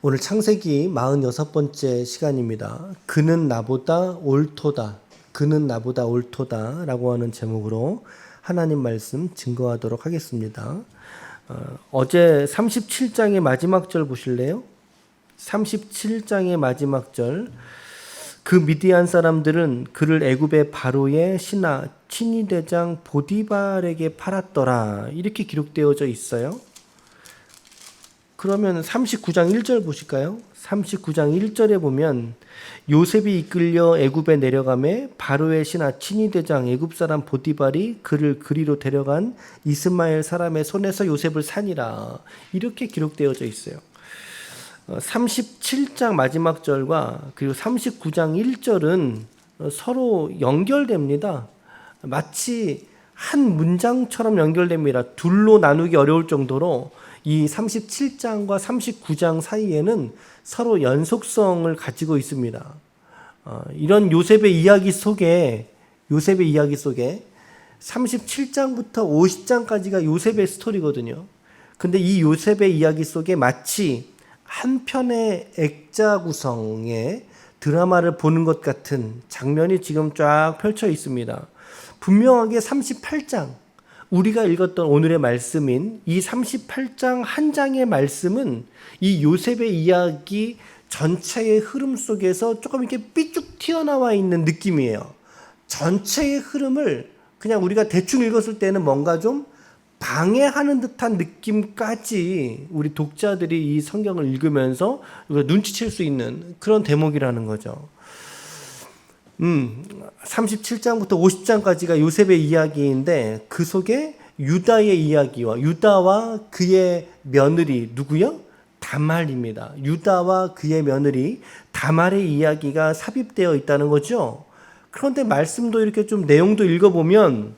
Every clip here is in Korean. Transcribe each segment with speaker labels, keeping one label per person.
Speaker 1: 오늘 창세기 46번째 시간입니다. 그는 나보다 옳도다. 그는 나보다 옳도다 라고 하는 제목으로 하나님 말씀 증거하도록 하겠습니다. 어제 37장의 마지막 절 보실래요? 37장의 마지막 절. 그 미디안 사람들은 그를 애굽의 바로의 신하 친위대장 보디발에게 팔았더라. 이렇게 기록되어져 있어요. 그러면 39장 1절 보실까요? 39장 1절에 보면 요셉이 이끌려 애굽에 내려가매 바로의 신하 친위대장 애굽 사람 보디발이 그를 그리로 데려간 이스마엘 사람의 손에서 요셉을 산이라. 이렇게 기록되어져 있어요. 37장 마지막 절과 그리고 39장 1절은 서로 연결됩니다. 마치 한 문장처럼 연결됩니다. 둘로 나누기 어려울 정도로 이 37장과 39장 사이에는 서로 연속성을 가지고 있습니다. 이런 요셉의 이야기 속에 37장부터 50장까지가 요셉의 스토리거든요. 근데 이 요셉의 이야기 속에 마치 한 편의 액자 구성의 드라마를 보는 것 같은 장면이 지금 쫙 펼쳐 있습니다. 분명하게 38장, 우리가 읽었던 오늘의 말씀인 이 38장 한 장의 말씀은 이 요셉의 이야기 전체의 흐름 속에서 조금 이렇게 삐쭉 튀어나와 있는 느낌이에요. 전체의 흐름을 그냥 우리가 대충 읽었을 때는 뭔가 좀 방해하는 듯한 느낌까지 우리 독자들이 이 성경을 읽으면서 눈치챌 수 있는 그런 대목이라는 거죠. 37장부터 50장까지가 요셉의 이야기인데 그 속에 유다의 이야기와 유다와 그의 며느리 누구요? 다말입니다. 유다와 그의 며느리 다말의 이야기가 삽입되어 있다는 거죠. 그런데 말씀도 이렇게 좀 내용도 읽어보면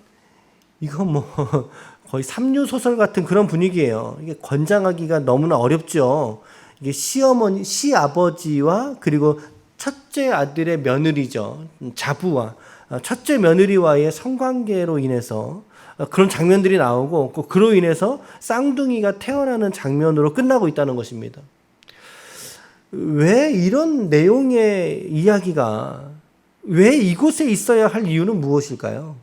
Speaker 1: 이거 거의 삼류소설 같은 그런 분위기예요. 이게 권장하기가 너무나 어렵죠. 이게 시아버지와 그리고 첫째 아들의 며느리죠. 자부와 첫째 며느리와의 성관계로 인해서 그런 장면들이 나오고 그로 인해서 쌍둥이가 태어나는 장면으로 끝나고 있다는 것입니다. 왜 이런 내용의 이야기가 왜 이곳에 있어야 할 이유는 무엇일까요?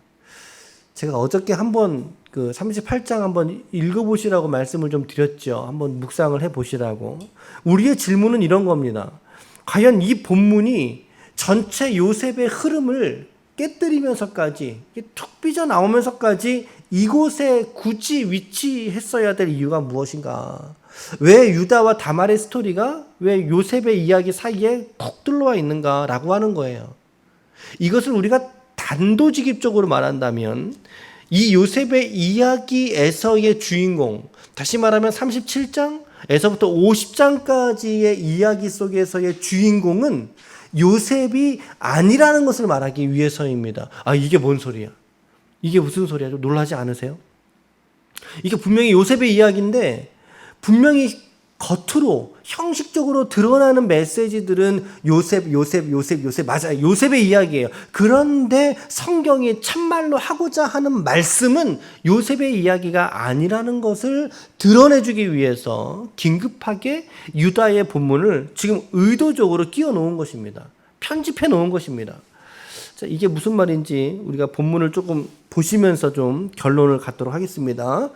Speaker 1: 제가 어저께 한번 그 38장 한번 읽어보시라고 말씀을 좀 드렸죠. 한번 묵상을 해보시라고. 우리의 질문은 이런 겁니다. 과연 이 본문이 전체 요셉의 흐름을 깨뜨리면서까지 툭 삐져나오면서까지 이곳에 굳이 위치했어야 될 이유가 무엇인가? 왜 유다와 다말의 스토리가 왜 요셉의 이야기 사이에 푹 들어와 있는가라고 하는 거예요. 이것을 우리가 단도직입적으로 말한다면 이 요셉의 이야기에서의 주인공, 다시 말하면 37장에서부터 50장까지의 이야기 속에서의 주인공은 요셉이 아니라는 것을 말하기 위해서입니다. 이게 뭔 소리야? 이게 무슨 소리야? 좀 놀라지 않으세요? 이게 분명히 요셉의 이야기인데 분명히 겉으로 형식적으로 드러나는 메시지들은 요셉 맞아요. 요셉의 이야기예요. 그런데 성경이 참말로 하고자 하는 말씀은 요셉의 이야기가 아니라는 것을 드러내주기 위해서 긴급하게 유다의 본문을 지금 의도적으로 끼워 놓은 것입니다. 편집해 놓은 것입니다. 자, 이게 무슨 말인지 우리가 본문을 조금 보시면서 좀 결론을 갖도록 하겠습니다.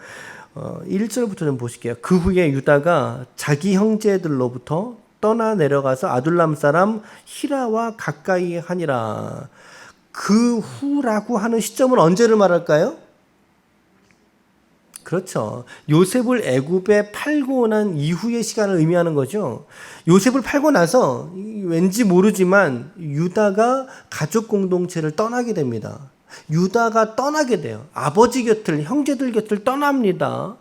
Speaker 1: 1절부터 좀 보실게요. 그 후에 유다가 자기 형제들로부터 떠나 내려가서 아둘람 사람 히라와 가까이 하니라. 그 후라고 하는 시점은 언제를 말할까요? 그렇죠. 요셉을 애굽에 팔고 난 이후의 시간을 의미하는 거죠. 요셉을 팔고 나서 왠지 모르지만 유다가 가족 공동체를 떠나게 됩니다. 유다가 떠나게 돼요. 아버지 곁을, 형제들 곁을 떠납니다.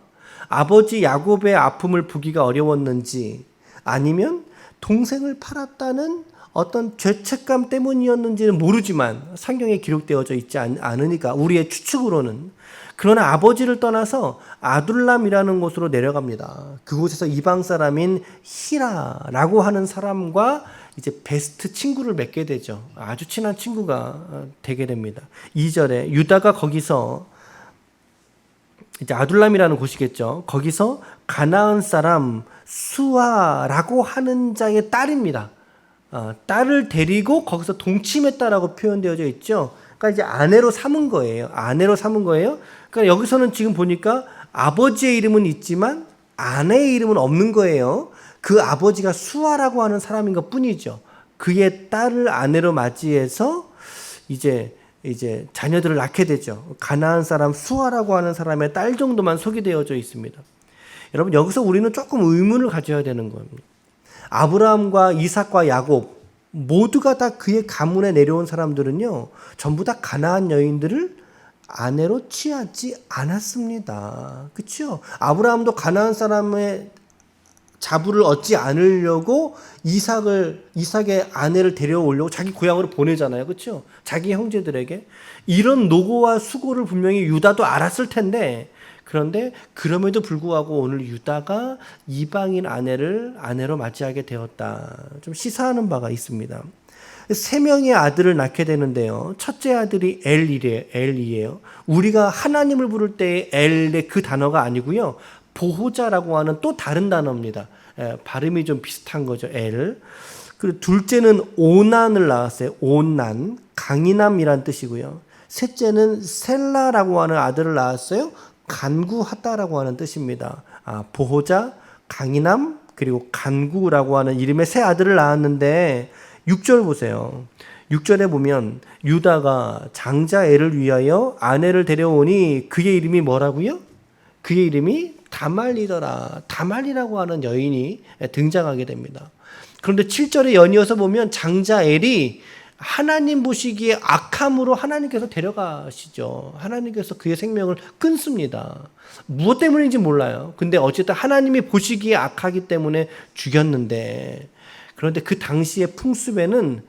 Speaker 1: 아버지 야곱의 아픔을 보기가 어려웠는지 아니면 동생을 팔았다는 어떤 죄책감 때문이었는지는 모르지만 성경에 기록되어져 있지 않으니까 우리의 추측으로는. 그러나 아버지를 떠나서 아둘람이라는 곳으로 내려갑니다. 그곳에서 이방 사람인 히라라고 하는 사람과 이제 베스트 친구를 맺게 되죠. 아주 친한 친구가 되게 됩니다. 2절에 유다가 거기서 이제 아둘람이라는 곳이겠죠. 거기서 가나안 사람 수아라고 하는 자의 딸입니다. 딸을 데리고 거기서 동침했다라고 표현되어져 있죠. 그러니까 이제 아내로 삼은 거예요. 아내로 삼은 거예요. 그러니까 여기서는 지금 보니까 아버지의 이름은 있지만 아내의 이름은 없는 거예요. 그 아버지가 수아라고 하는 사람인 것 뿐이죠. 그의 딸을 아내로 맞이해서 이제 자녀들을 낳게 되죠. 가나안 사람 수아라고 하는 사람의 딸 정도만 소개되어져 있습니다. 여러분, 여기서 우리는 조금 의문을 가져야 되는 겁니다. 아브라함과 이삭과 야곱 모두가 다 그의 가문에 내려온 사람들은요, 전부 다 가나안 여인들을 아내로 취하지 않았습니다. 그렇죠? 아브라함도 가나안 사람의 자부를 얻지 않으려고 이삭의 아내를 데려오려고 자기 고향으로 보내잖아요. 그렇죠? 자기 형제들에게. 이런 노고와 수고를 분명히 유다도 알았을 텐데, 그런데 그럼에도 불구하고 오늘 유다가 이방인 아내를 아내로 맞이하게 되었다. 좀 시사하는 바가 있습니다. 3명의 아들을 낳게 되는데요. 첫째 아들이 엘이에요. 우리가 하나님을 부를 때 엘의 그 단어가 아니고요. 보호자라고 하는 또 다른 단어입니다. 발음이 좀 비슷한 거죠. 엘. 그리고 둘째는 오난을 낳았어요. 오난, 강인함이란 뜻이고요. 셋째는 셀라라고 하는 아들을 낳았어요. 간구하다라고 하는 뜻입니다. 보호자, 강인함, 그리고 간구라고 하는 이름의 세 아들을 낳았는데 6절 보세요. 6절에 보면 유다가 장자 엘을 위하여 아내를 데려오니 그의 이름이 뭐라고요? 그의 이름이 다말리더라. 다말리라고 하는 여인이 등장하게 됩니다. 그런데 7절에 연이어서 보면 장자 엘이 하나님 보시기에 악함으로 하나님께서 데려가시죠. 하나님께서 그의 생명을 끊습니다. 무엇 때문인지 몰라요. 근데 어쨌든 하나님이 보시기에 악하기 때문에 죽였는데, 그런데 그 당시의 풍습에는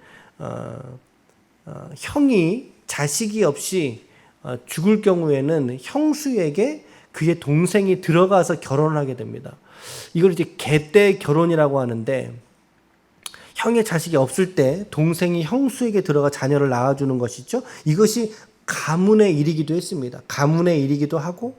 Speaker 1: 형이 자식이 없이 죽을 경우에는 형수에게 그의 동생이 들어가서 결혼을 하게 됩니다. 이걸 이제 계대 결혼이라고 하는데, 형의 자식이 없을 때 동생이 형수에게 들어가 자녀를 낳아주는 것이죠. 이것이 가문의 일이기도 했습니다. 가문의 일이기도 하고,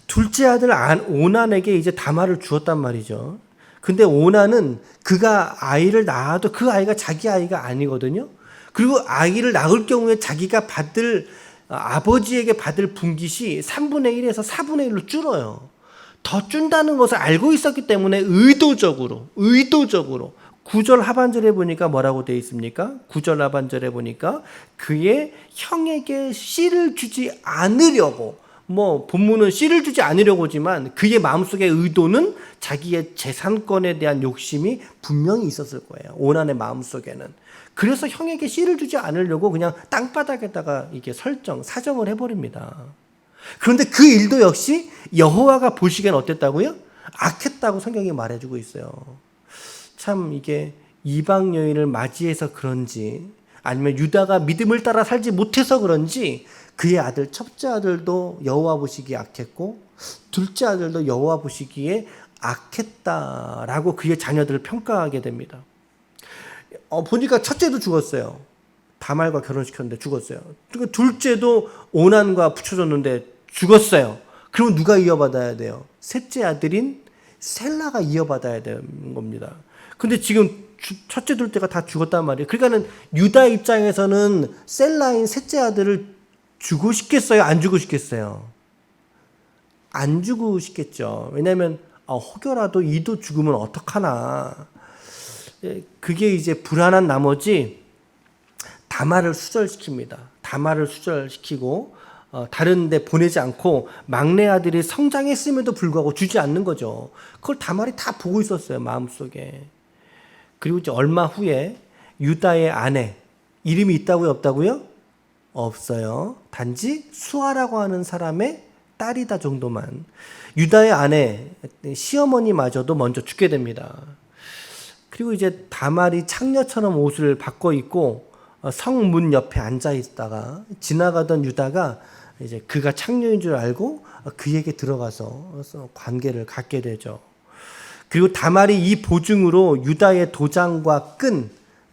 Speaker 1: 둘째 아들 오난에게 이제 다말을 주었단 말이죠. 근데 오난은 그가 아이를 낳아도 그 아이가 자기 아이가 아니거든요. 그리고 아이를 낳을 경우에 자기가 아버지에게 받을 분깃이 3분의 1에서 4분의 1로 줄어요. 더 준다는 것을 알고 있었기 때문에 의도적으로 9절 하반절에 보니까 뭐라고 되어 있습니까? 9절 하반절에 보니까 그의 형에게 씨를 주지 않으려고, 본문은 씨를 주지 않으려고지만 그의 마음속의 의도는 자기의 재산권에 대한 욕심이 분명히 있었을 거예요. 오난의 마음속에는. 그래서 형에게 씨를 주지 않으려고 그냥 땅바닥에다가 이게 사정을 해버립니다. 그런데 그 일도 역시 여호와가 보시기엔 어땠다고요? 악했다고 성경이 말해주고 있어요. 참 이게 이방 여인을 맞이해서 그런지, 아니면 유다가 믿음을 따라 살지 못해서 그런지 그의 아들 첫째 아들도 여호와 보시기에 악했고 둘째 아들도 여호와 보시기에 악했다라고 그의 자녀들을 평가하게 됩니다. 보니까 첫째도 죽었어요. 다말과 결혼시켰는데 죽었어요. 둘째도 오난과 붙여줬는데 죽었어요. 그러면 누가 이어받아야 돼요? 셋째 아들인 셀라가 이어받아야 되는 겁니다. 근데 지금 첫째 둘째가 다 죽었단 말이에요. 그러니까는 유다 입장에서는 셀라인 셋째 아들을 주고 싶겠어요? 안 주고 싶겠어요? 안 주고 싶겠죠. 왜냐하면 혹여라도 이도 죽으면 어떡하나. 그게 이제 불안한 나머지 다말을 수절시킵니다. 다말을 수절시키고 다른 데 보내지 않고 막내 아들이 성장했음에도 불구하고 주지 않는 거죠. 그걸 다말이 다 보고 있었어요, 마음속에. 그리고 이제 얼마 후에 유다의 아내, 이름이 있다고요, 없다고요? 없어요. 단지 수아라고 하는 사람의 딸이다 정도만. 유다의 아내, 시어머니마저도 먼저 죽게 됩니다. 그리고 이제 다말이 창녀처럼 옷을 바꿔 입고 성문 옆에 앉아 있다가 지나가던 유다가 이제 그가 창녀인 줄 알고 그에게 들어가서 관계를 갖게 되죠. 그리고 다말이 이 보증으로 유다의 도장과 끈,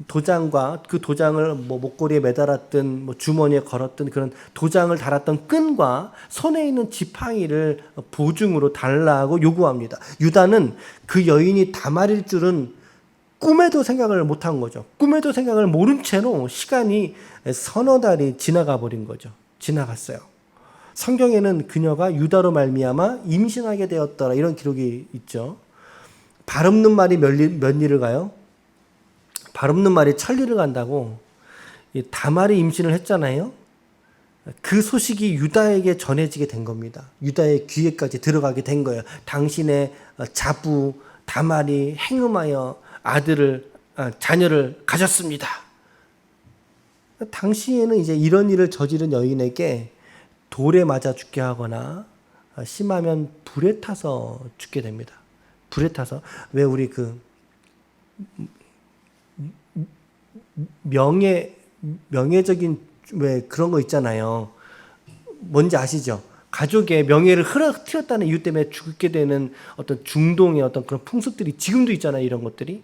Speaker 1: 도장과 그 도장을 뭐 목걸이에 매달았든 뭐 주머니에 걸었든 그런 도장을 달았던 끈과 손에 있는 지팡이를 보증으로 달라고 요구합니다. 유다는 그 여인이 다말일 줄은 꿈에도 생각을 못한 거죠. 꿈에도 생각을 모른 채로 시간이 서너 달이 지나가 버린 거죠. 지나갔어요. 성경에는 그녀가 유다로 말미암아 임신하게 되었더라 이런 기록이 있죠. 발 없는 말이 몇 리를 가요? 발 없는 말이 천리를 간다고. 다말이 임신을 했잖아요. 그 소식이 유다에게 전해지게 된 겁니다. 유다의 귀에까지 들어가게 된 거예요. 당신의 자부 다말이 행음하여 자녀를 가졌습니다. 당시에는 이제 이런 일을 저지른 여인에게 돌에 맞아 죽게 하거나 심하면 불에 타서 죽게 됩니다. 불에 타서. 왜 우리 그 명예적인 왜 그런 거 있잖아요. 뭔지 아시죠? 가족의 명예를 흐트렸다는 이유 때문에 죽게 되는 어떤 중동의 어떤 그런 풍습들이 지금도 있잖아요. 이런 것들이.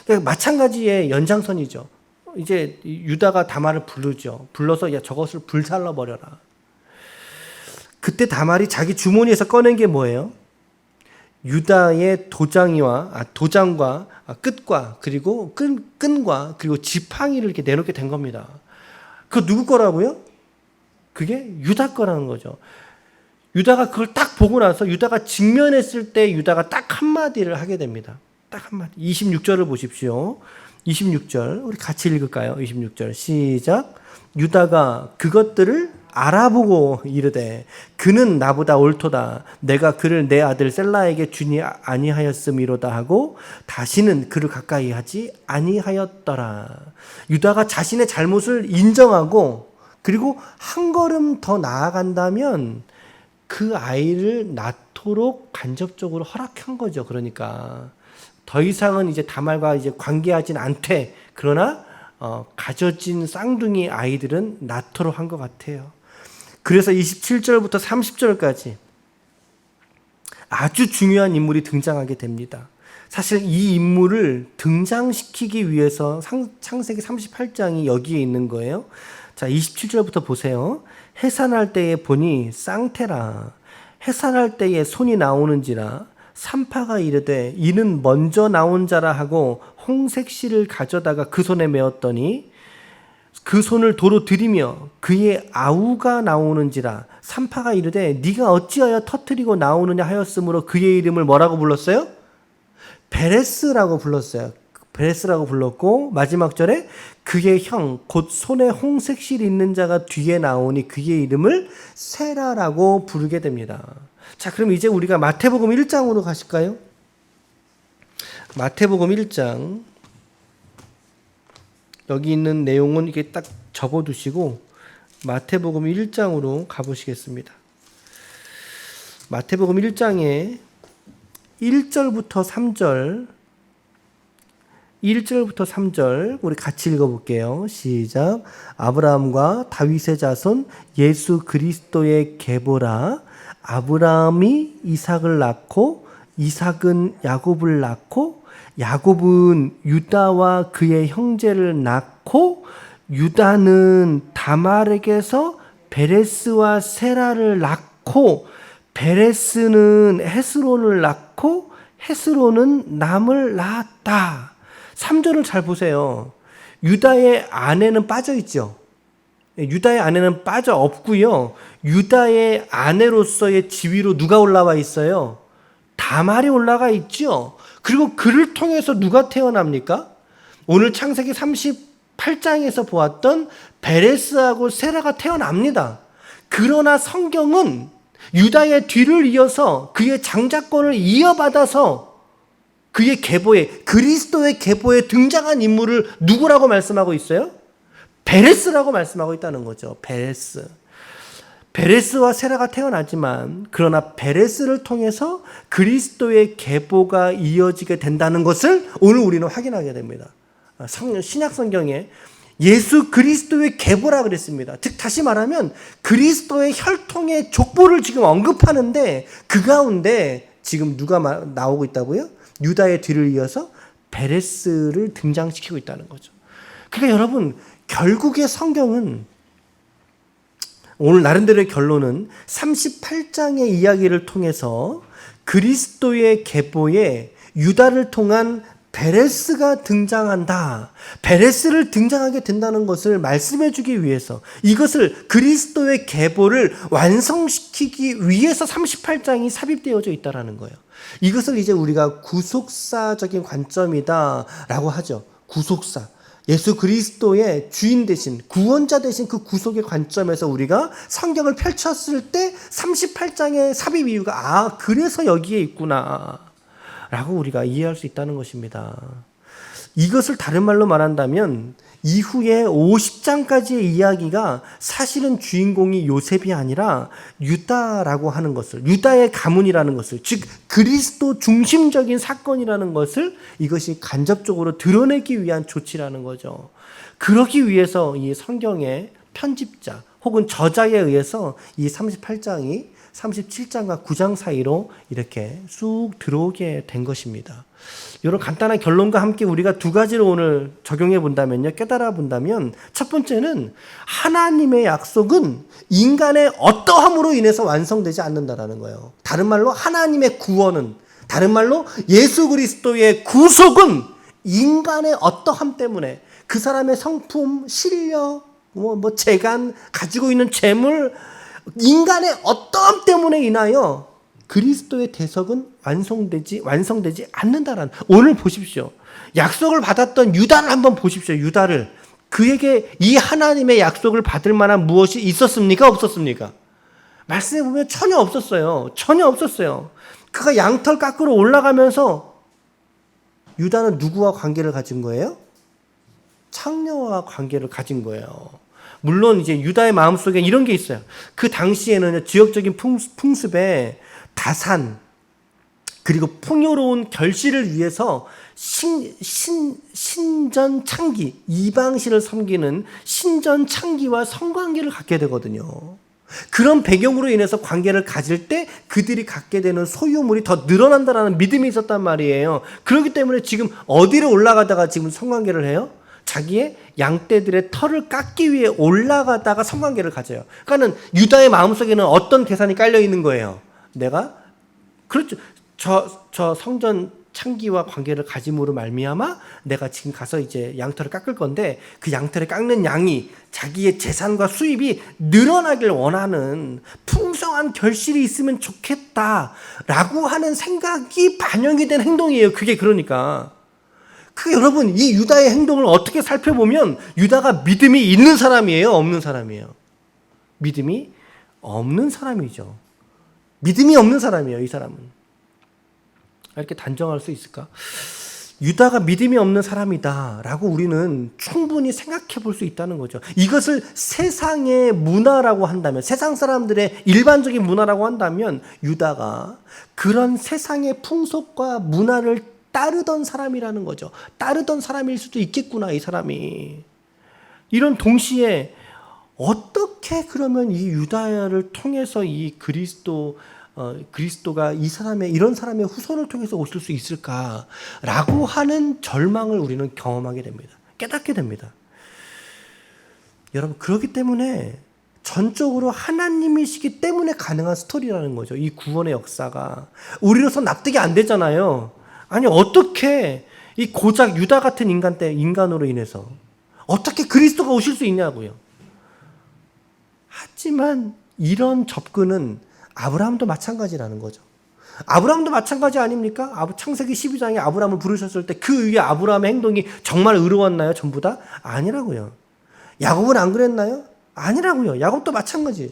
Speaker 1: 그러니까 마찬가지의 연장선이죠. 이제 유다가 다말을 부르죠. 불러서 야 저것을 불살라 버려라. 그때 다말이 자기 주머니에서 꺼낸 게 뭐예요? 유다의 도장과 끝과 그리고 끈과 그리고 지팡이를 이렇게 내놓게 된 겁니다. 그거 누구 거라고요? 그게 유다 거라는 거죠. 유다가 그걸 딱 보고 나서 유다가 직면했을 때 유다가 딱 한마디를 하게 됩니다. 딱 한마디. 26절을 보십시오. 26절 우리 같이 읽을까요? 26절 시작. 유다가 그것들을 알아보고 이르되 그는 나보다 옳도다. 내가 그를 내 아들 셀라에게 주니 아니하였음이로다 하고 다시는 그를 가까이 하지 아니하였더라. 유다가 자신의 잘못을 인정하고 그리고 한 걸음 더 나아간다면 그 아이를 낳도록 간접적으로 허락한 거죠. 그러니까 더 이상은 이제 다말과 이제 관계하진 않되 그러나 가져진 쌍둥이 아이들은 낳도록 한 것 같아요. 그래서 27절부터 30절까지 아주 중요한 인물이 등장하게 됩니다. 사실 이 인물을 등장시키기 위해서 창세기 38장이 여기에 있는 거예요. 자, 27절부터 보세요. 해산할 때에 보니 쌍태라. 해산할 때에 손이 나오는지라. 산파가 이르되 이는 먼저 나온 자라 하고 홍색 실을 가져다가 그 손에 메었더니 그 손을 도로 들이며 그의 아우가 나오는지라. 산파가 이르되 네가 어찌하여 터뜨리고 나오느냐 하였으므로 그의 이름을 뭐라고 불렀어요? 베레스라고 불렀어요. 베레스라고 불렀고 마지막 절에 그의 형 곧 손에 홍색 실 있는 자가 뒤에 나오니 그의 이름을 세라라고 부르게 됩니다. 자, 그럼 이제 우리가 마태복음 1장으로 가실까요? 마태복음 1장. 여기 있는 내용은 이게 딱 접어두시고 마태복음 1장으로 가보시겠습니다. 마태복음 1장에 1절부터 3절 우리 같이 읽어볼게요. 시작. 아브라함과 다윗의 자손 예수 그리스도의 계보라. 아브라함이 이삭을 낳고 이삭은 야곱을 낳고 야곱은 유다와 그의 형제를 낳고 유다는 다말에게서 베레스와 세라를 낳고 베레스는 헤스론을 낳고 헤스론은 남을 낳았다. 3절을 잘 보세요. 유다의 아내는 빠져 있죠. 유다의 아내는 빠져 없고요. 유다의 아내로서의 지위로 누가 올라와 있어요? 다말이 올라가 있죠. 그리고 그를 통해서 누가 태어납니까? 오늘 창세기 38장에서 보았던 베레스하고 세라가 태어납니다. 그러나 성경은 유다의 뒤를 이어서 그의 장자권을 이어받아서 그의 계보에 그리스도의 계보에 등장한 인물을 누구라고 말씀하고 있어요? 베레스라고 말씀하고 있다는 거죠. 베레스와 세라가 태어나지만 그러나 베레스를 통해서 그리스도의 계보가 이어지게 된다는 것을 오늘 우리는 확인하게 됩니다. 신약 성경에 예수 그리스도의 계보라 그랬습니다. 즉 다시 말하면 그리스도의 혈통의 족보를 지금 언급하는데 그 가운데 지금 누가 나오고 있다고요? 유다의 뒤를 이어서 베레스를 등장시키고 있다는 거죠. 그러니까 여러분, 결국에 성경은 오늘 나름대로의 결론은 38장의 이야기를 통해서 그리스도의 계보에 유다를 통한 베레스가 등장한다. 베레스를 등장하게 된다는 것을 말씀해 주기 위해서, 이것을 그리스도의 계보를 완성시키기 위해서 38장이 삽입되어져 있다는 거예요. 이것을 이제 우리가 구속사적인 관점이다라고 하죠. 구속사. 예수 그리스도의 주인 되신, 구원자 되신 그 구속의 관점에서 우리가 성경을 펼쳤을 때 38장의 삽입 이유가 그래서 여기에 있구나 라고 우리가 이해할 수 있다는 것입니다. 이것을 다른 말로 말한다면 이후에 50장까지의 이야기가 사실은 주인공이 요셉이 아니라 유다라고 하는 것을, 유다의 가문이라는 것을, 즉 그리스도 중심적인 사건이라는 것을 이것이 간접적으로 드러내기 위한 조치라는 거죠. 그러기 위해서 이 성경의 편집자 혹은 저자에 의해서 이 38장이 37장과 9장 사이로 이렇게 쑥 들어오게 된 것입니다. 이런 간단한 결론과 함께 우리가 두 가지를 오늘 적용해 본다면요, 깨달아 본다면, 첫 번째는 하나님의 약속은 인간의 어떠함으로 인해서 완성되지 않는다라는 거예요. 다른 말로 하나님의 구원은, 다른 말로 예수 그리스도의 구속은 인간의 어떠함 때문에, 그 사람의 성품, 실력, 재간, 가지고 있는 재물, 인간의 어떠함 때문에 인하여 그리스도의 대속은 완성되지 않는다라는. 오늘 보십시오. 약속을 받았던 유다를 한번 보십시오. 유다를. 그에게 이 하나님의 약속을 받을 만한 무엇이 있었습니까? 없었습니까? 말씀해 보면 전혀 없었어요. 전혀 없었어요. 그가 양털 깎으러 올라가면서 유다는 누구와 관계를 가진 거예요? 창녀와 관계를 가진 거예요. 물론 이제 유다의 마음속에 이런 게 있어요. 그 당시에는 지역적인 풍습에 다산 그리고 풍요로운 결실을 위해서 신전창기, 이방신을 섬기는 신전창기와 성관계를 갖게 되거든요. 그런 배경으로 인해서 관계를 가질 때 그들이 갖게 되는 소유물이 더 늘어난다라는 믿음이 있었단 말이에요. 그렇기 때문에 지금 어디를 올라가다가 지금 성관계를 해요? 자기의 양떼들의 털을 깎기 위해 올라가다가 성관계를 가져요. 그러니까는 유다의 마음속에는 어떤 계산이 깔려 있는 거예요. 내가 그렇죠. 저 성전 창기와 관계를 가짐으로 말미암아 내가 지금 가서 이제 양털을 깎을 건데 그 양털을 깎는 양이 자기의 재산과 수입이 늘어나길 원하는 풍성한 결실이 있으면 좋겠다라고 하는 생각이 반영이 된 행동이에요. 그게 그러니까. 여러분, 이 유다의 행동을 어떻게 살펴보면 유다가 믿음이 있는 사람이에요? 없는 사람이에요? 믿음이 없는 사람이죠. 믿음이 없는 사람이에요, 이 사람은. 이렇게 단정할 수 있을까? 유다가 믿음이 없는 사람이다라고 우리는 충분히 생각해 볼 수 있다는 거죠. 이것을 세상의 문화라고 한다면, 세상 사람들의 일반적인 문화라고 한다면 유다가 그런 세상의 풍속과 문화를 따르던 사람이라는 거죠. 따르던 사람일 수도 있겠구나, 이 사람이. 이런 동시에 어떻게 그러면 이 유다를 통해서 이 그리스도가 이런 사람의 후손을 통해서 오실 수 있을까라고 하는 절망을 우리는 경험하게 됩니다. 깨닫게 됩니다. 여러분, 그렇기 때문에 전적으로 하나님이시기 때문에 가능한 스토리라는 거죠. 이 구원의 역사가. 우리로서 납득이 안 되잖아요. 아니, 어떻게 이 고작 유다 같은 인간으로 인해서 어떻게 그리스도가 오실 수 있냐고요. 하지만 이런 접근은 아브라함도 마찬가지라는 거죠. 아브라함도 마찬가지 아닙니까? 창세기 12장에 아브라함을 부르셨을 때 그 위에 아브라함의 행동이 정말 의로웠나요? 전부 다? 아니라고요. 야곱은 안 그랬나요? 아니라고요. 야곱도 마찬가지예요.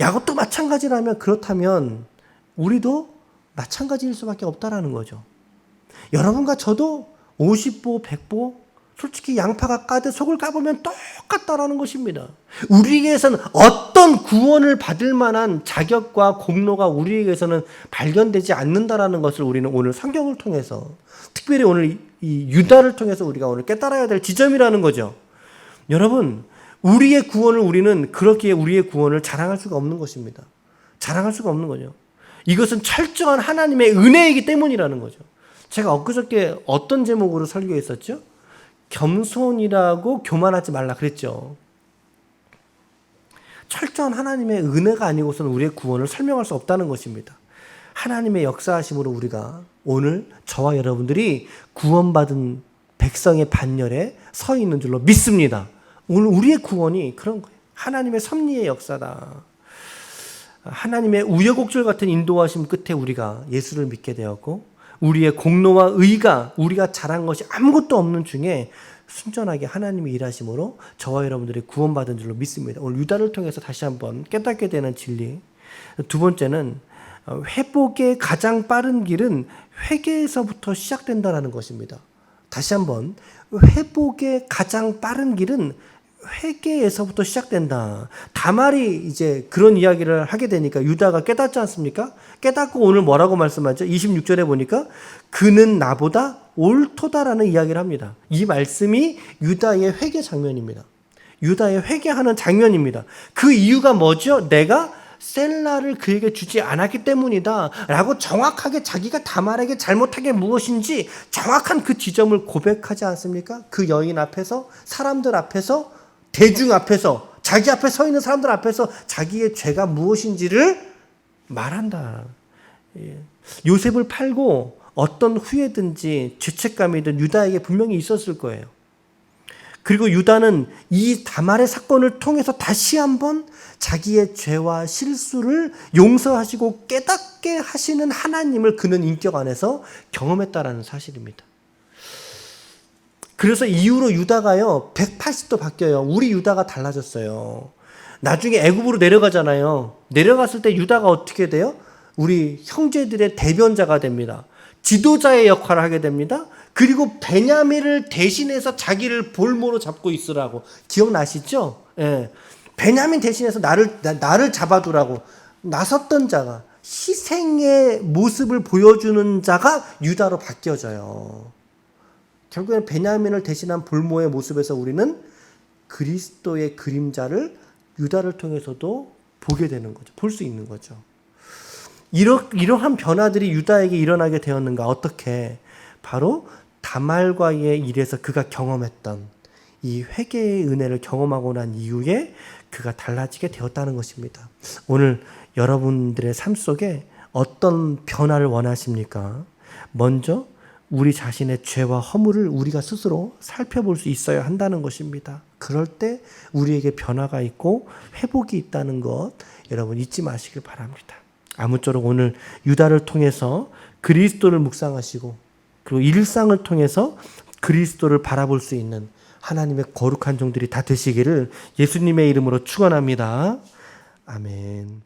Speaker 1: 야곱도 마찬가지라면, 그렇다면 우리도 마찬가지일 수밖에 없다라는 거죠. 여러분과 저도 50보, 100보, 솔직히 양파가 까듯 속을 까보면 똑같다라는 것입니다. 우리에게서는 어떤 구원을 받을 만한 자격과 공로가 우리에게서는 발견되지 않는다라는 것을 우리는 오늘 성경을 통해서, 특별히 오늘 이 유다를 통해서 우리가 오늘 깨달아야 될 지점이라는 거죠. 여러분, 우리의 구원을 우리는 그렇게 우리의 구원을 자랑할 수가 없는 것입니다. 자랑할 수가 없는 거죠. 이것은 철저한 하나님의 은혜이기 때문이라는 거죠. 제가 엊그저께 어떤 제목으로 설교했었죠? 겸손이라고 교만하지 말라 그랬죠. 철저한 하나님의 은혜가 아니고서는 우리의 구원을 설명할 수 없다는 것입니다. 하나님의 역사하심으로 우리가 오늘 저와 여러분들이 구원받은 백성의 반열에 서 있는 줄로 믿습니다. 오늘 우리의 구원이 그런 거예요. 하나님의 섭리의 역사다. 하나님의 우여곡절 같은 인도하심 끝에 우리가 예수를 믿게 되었고, 우리의 공로와 의가 우리가 잘한 것이 아무것도 없는 중에 순전하게 하나님이 일하심으로 저와 여러분들이 구원받은 줄로 믿습니다. 오늘 유다를 통해서 다시 한번 깨닫게 되는 진리. 두 번째는 회복의 가장 빠른 길은 회개에서부터 시작된다는 것입니다. 다시 한번, 회복의 가장 빠른 길은 회개에서부터 시작된다. 다말이 이제 그런 이야기를 하게 되니까 유다가 깨닫지 않습니까? 깨닫고 오늘 뭐라고 말씀하죠? 26절에 보니까 그는 나보다 옳도다라는 이야기를 합니다. 이 말씀이 유다의 회개 장면입니다. 유다의 회개하는 장면입니다. 그 이유가 뭐죠? 내가 셀라를 그에게 주지 않았기 때문이다 라고 정확하게 자기가 다말에게 잘못한 게 무엇인지 정확한 그 지점을 고백하지 않습니까? 그 여인 앞에서, 사람들 앞에서, 대중 앞에서, 자기 앞에 서 있는 사람들 앞에서 자기의 죄가 무엇인지를 말한다. 요셉을 팔고 어떤 후회든지 죄책감이든 유다에게 분명히 있었을 거예요. 그리고 유다는 이 다말의 사건을 통해서 다시 한번 자기의 죄와 실수를 용서하시고 깨닫게 하시는 하나님을 그는 인격 안에서 경험했다라는 사실입니다. 그래서 이후로 유다가요 180도 바뀌어요. 우리 유다가 달라졌어요. 나중에 애굽으로 내려가잖아요. 내려갔을 때 유다가 어떻게 돼요? 우리 형제들의 대변자가 됩니다. 지도자의 역할을 하게 됩니다. 그리고 베냐민을 대신해서 자기를 볼모로 잡고 있으라고. 기억나시죠? 예. 베냐민 대신해서 나를 잡아두라고 나섰던 자가, 희생의 모습을 보여주는 자가 유다로 바뀌어져요. 결국에는 베냐민을 대신한 볼모의 모습에서 우리는 그리스도의 그림자를 유다를 통해서도 보게 되는 거죠. 볼 수 있는 거죠. 이러한 변화들이 유다에게 일어나게 되었는가? 어떻게? 바로 다말과의 일에서 그가 경험했던 이 회개의 은혜를 경험하고 난 이후에 그가 달라지게 되었다는 것입니다. 오늘 여러분들의 삶 속에 어떤 변화를 원하십니까? 먼저 우리 자신의 죄와 허물을 우리가 스스로 살펴볼 수 있어야 한다는 것입니다. 그럴 때 우리에게 변화가 있고 회복이 있다는 것 여러분 잊지 마시길 바랍니다. 아무쪼록 오늘 유다를 통해서 그리스도를 묵상하시고 그리고 일상을 통해서 그리스도를 바라볼 수 있는 하나님의 거룩한 종들이 다 되시기를 예수님의 이름으로 축원합니다. 아멘.